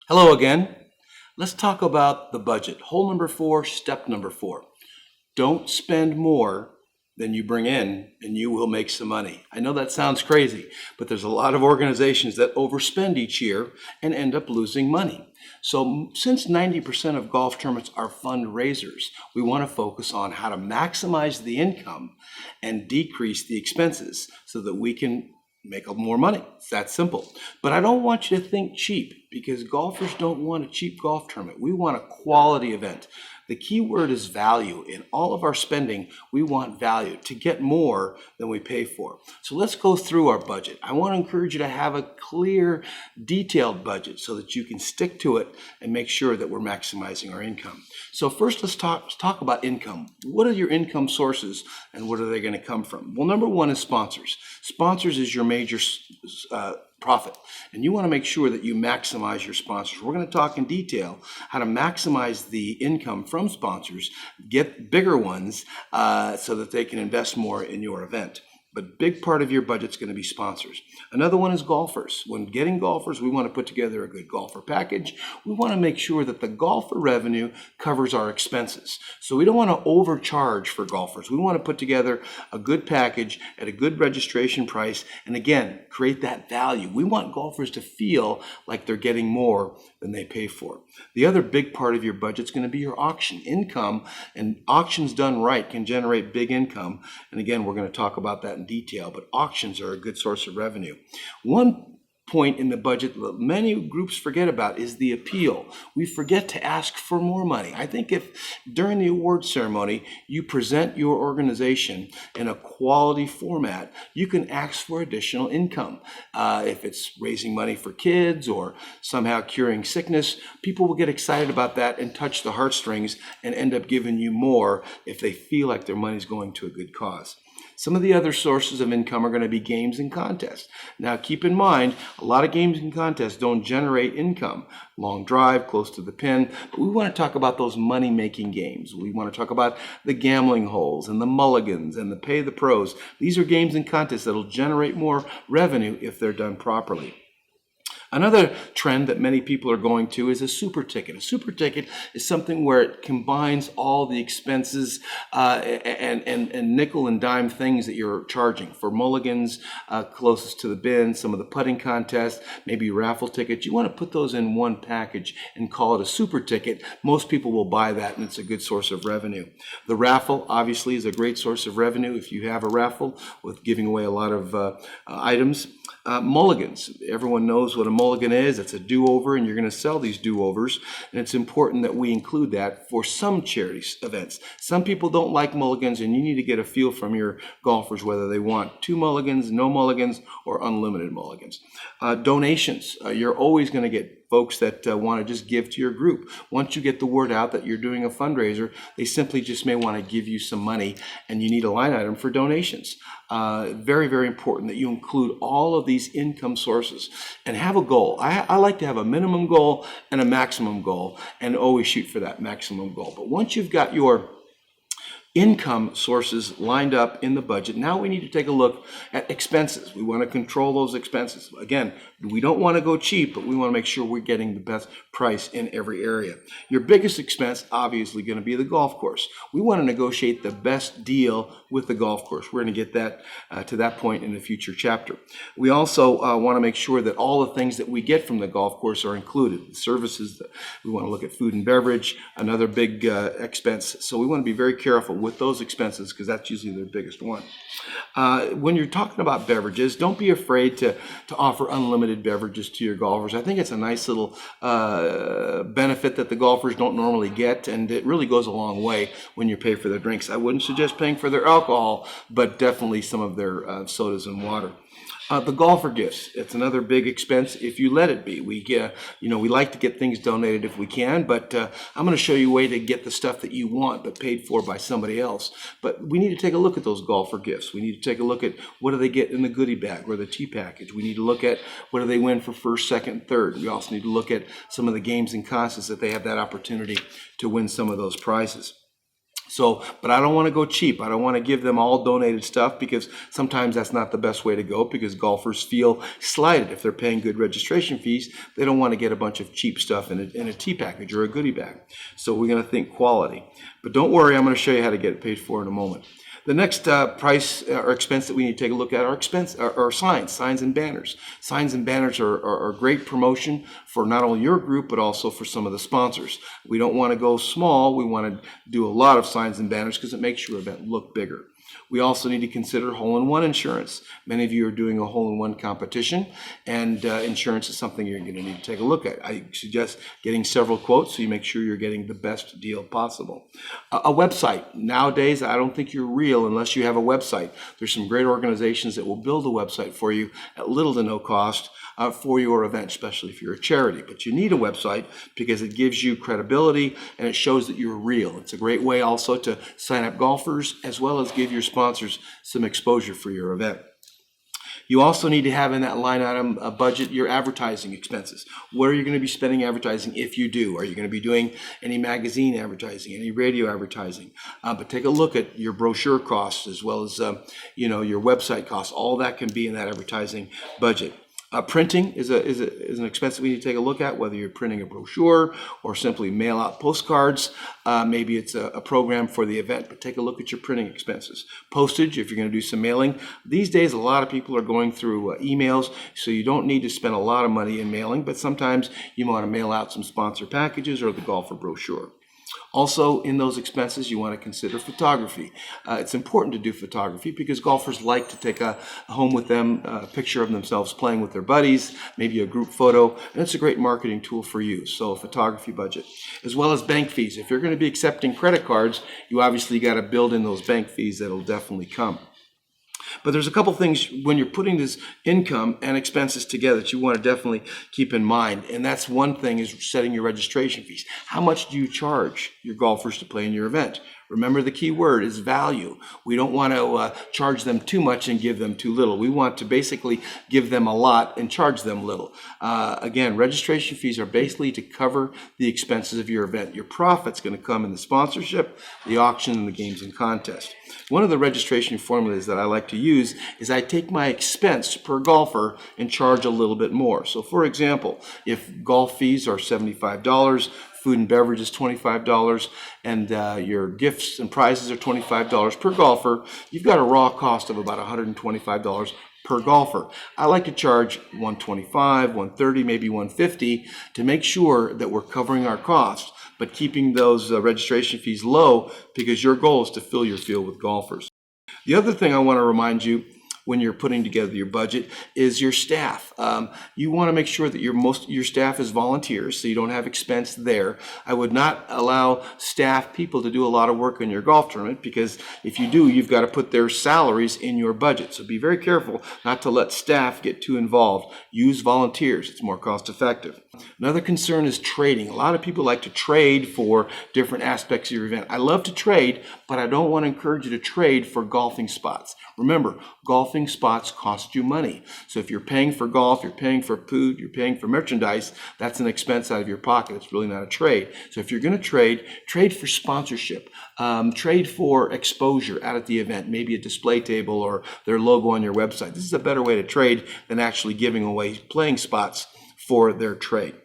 Hello again. Let's talk about the budget. Hole number four, step number four. Don't spend more than you bring in, and you will make some money. I know that sounds crazy, but there's a lot of organizations that overspend each year and end up losing money. So, since 90% of golf tournaments are fundraisers, we want to focus on how to maximize the income and decrease the expenses so that we can make more money. It's that simple. But I don't want you to think cheap because golfers don't want a cheap golf tournament. We want a quality event. The key word is value. In all of our spending, we want value to get more than we pay for. So let's go through our budget. I want to encourage you to have a clear, detailed budget so that you can stick to it and make sure that we're maximizing our income. So first, let's talk about income. What are your income sources and what are they going to come from? Well, number one is sponsors. Sponsors is your major profit. And you want to make sure that you maximize your sponsors. We're going to talk in detail how to maximize the income from sponsors, get bigger ones so that they can invest more in your event. But big part of your budget's going to be sponsors. Another one is golfers. When getting golfers, we want to put together a good golfer package. We want to make sure that the golfer revenue covers our expenses. So we don't want to overcharge for golfers. We want to put together a good package at a good registration price. And again, create that value. We want golfers to feel like they're getting more than they pay for. The other big part of your budget is going to be your auction income, and auctions done right can generate big income. And again, we're going to talk about that in detail, but auctions are a good source of revenue. One point in the budget that many groups forget about is the appeal. We forget to ask for more money. I think if during the award ceremony you present your organization in a quality format, you can ask for additional income. If it's raising money for kids or somehow curing sickness, people will get excited about that and touch the heartstrings and end up giving you more if they feel like their money's going to a good cause. Some of the other sources of income are going to be games and contests. Now, keep in mind, a lot of games and contests don't generate income. Long drive, close to the pin. But we want to talk about those money-making games. We want to talk about the gambling holes and the mulligans and the pay the pros. These are games and contests that will generate more revenue if they're done properly. Another trend that many people are going to is a super ticket. A super ticket is something where it combines all the expenses and nickel and dime things that you're charging. For mulligans, closest to the bin, some of the putting contests, maybe raffle tickets. You want to put those in one package and call it a super ticket. Most people will buy that, and it's a good source of revenue. The raffle, obviously, is a great source of revenue if you have a raffle with giving away a lot of items. Mulligans. Everyone knows what a mulligan is. It's a do-over, and you're going to sell these do-overs. And it's important that we include that for some charity events. Some people don't like mulligans, and you need to get a feel from your golfers whether they want 2 mulligans, no mulligans, or unlimited mulligans. Donations. You're always going to get folks that want to just give to your group. Once you get the word out that you're doing a fundraiser, they simply just may want to give you some money, and you need a line item for donations. Very, very important that you include all of these income sources and have a goal. I like to have a minimum goal and a maximum goal and always shoot for that maximum goal. But once you've got your income sources lined up in the budget, now we need to take a look at expenses. We want to control those expenses. Again, we don't want to go cheap, but we want to make sure we're getting the best price in every area. Your biggest expense, obviously, going to be the golf course. We want to negotiate the best deal with the golf course. We're going to get that to that point in a future chapter. We also want to make sure that all the things that we get from the golf course are included. The services, we want to look at food and beverage, another big expense. So we want to be very careful with those expenses because that's usually their biggest one. When you're talking about beverages, don't be afraid to offer unlimited beverages to your golfers. I think it's a nice little benefit that the golfers don't normally get, and it really goes a long way when you pay for their drinks. I wouldn't suggest paying for their alcohol, but definitely some of their sodas and water. The golfer gifts, it's another big expense if you let it be. We like to get things donated if we can, but I'm going to show you a way to get the stuff that you want but paid for by somebody else. But we need to take a look at those golfer gifts. We need to take a look at what do they get in the goodie bag or the tea package. We need to look at what do they win for first, second, third. We also need to look at some of the games and contests that they have that opportunity to win some of those prizes. So, but I don't want to go cheap. I don't want to give them all donated stuff, because sometimes that's not the best way to go, because golfers feel slighted if they're paying good registration fees. They don't want to get a bunch of cheap stuff in a tea package or a goodie bag. So we're going to think quality. But don't worry, I'm going to show you how to get it paid for in a moment. The next price or expense that we need to take a look at are signs and banners. Signs and banners are a great promotion for not only your group, but also for some of the sponsors. We don't want to go small. We want to do a lot of signs and banners because it makes your event look bigger. We also need to consider hole-in-one insurance. Many of you are doing a hole-in-one competition, and insurance is something you're going to need to take a look at. I suggest getting several quotes so you make sure you're getting the best deal possible. A website. Nowadays, I don't think you're real unless you have a website. There's some great organizations that will build a website for you at little to no cost for your event, especially if you're a charity. But you need a website because it gives you credibility and it shows that you're real. It's a great way also to sign up golfers, as well as give your sponsors some exposure for your event. You also need to have in that line item a budget your advertising expenses. What are you going to be spending advertising if you do? Are you going to be doing any magazine advertising, any radio advertising? But take a look at your brochure costs, as well as your website costs. All that can be in that advertising budget. Printing is an expense that we need to take a look at, whether you're printing a brochure or simply mail out postcards. Maybe it's a program for the event, but take a look at your printing expenses. Postage, if you're going to do some mailing. These days, a lot of people are going through emails, so you don't need to spend a lot of money in mailing, but sometimes you want to mail out some sponsor packages or the golfer brochure. Also, in those expenses, you want to consider photography. It's important to do photography because golfers like to take home with them a picture of themselves playing with their buddies, maybe a group photo, and it's a great marketing tool for you. So, a photography budget, as well as bank fees. If you're going to be accepting credit cards, you obviously got to build in those bank fees that'll definitely come. But there's a couple things when you're putting this income and expenses together that you want to definitely keep in mind. And that's one thing, is setting your registration fees. How much do you charge your golfers to play in your event? Remember, the key word is value. We don't want to charge them too much and give them too little. We want to basically give them a lot and charge them little. Again, registration fees are basically to cover the expenses of your event. Your profit's going to come in the sponsorship, the auction, and the games and contests. One of the registration formulas that I like to use is I take my expense per golfer and charge a little bit more. So, for example, if golf fees are $75, food and beverage is $25, and your gifts and prizes are $25 per golfer, you've got a raw cost of about $125 per golfer. I like to charge $125, $130, maybe $150 to make sure that we're covering our costs, but keeping those registration fees low, because your goal is to fill your field with golfers. The other thing I want to remind you when you're putting together your budget is your staff. You want to make sure that your staff is volunteers, so you don't have expense there. I would not allow staff people to do a lot of work in your golf tournament, because if you do, you've got to put their salaries in your budget. So be very careful not to let staff get too involved. Use volunteers. It's more cost effective. Another concern is trading. A lot of people like to trade for different aspects of your event. I love to trade, but I don't want to encourage you to trade for golfing spots. Remember, golfing spots cost you money. So if you're paying for golf, you're paying for food, you're paying for merchandise, that's an expense out of your pocket. It's really not a trade. So if you're going to trade for sponsorship, trade for exposure out at the event, maybe a display table or their logo on your website. This is a better way to trade than actually giving away playing spots for their trade.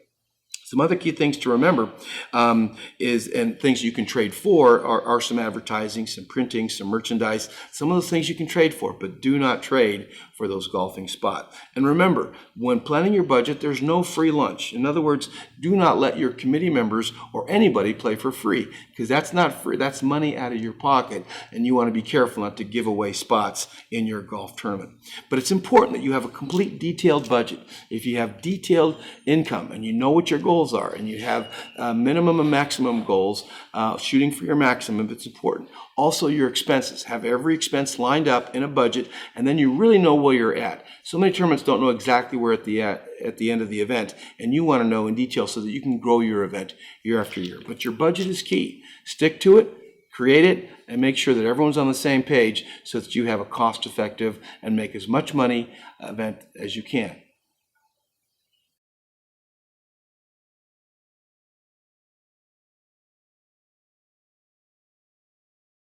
Some other key things to remember and things you can trade for are some advertising, some printing, some merchandise, some of those things you can trade for, but do not trade for those golfing spots. And remember, when planning your budget, there's no free lunch. In other words, do not let your committee members or anybody play for free, because that's not free. That's money out of your pocket, and you want to be careful not to give away spots in your golf tournament. But it's important that you have a complete detailed budget. If you have detailed income and you know what your goals are, and you have minimum and maximum goals, shooting for your maximum, it's important. Also, your expenses. Have every expense lined up in a budget, and then you really know where you're at. So many tournaments don't know exactly where at the end of the event, and you want to know in detail so that you can grow your event year after year. But your budget is key. Stick to it, create it, and make sure that everyone's on the same page so that you have a cost-effective and make as much money event as you can.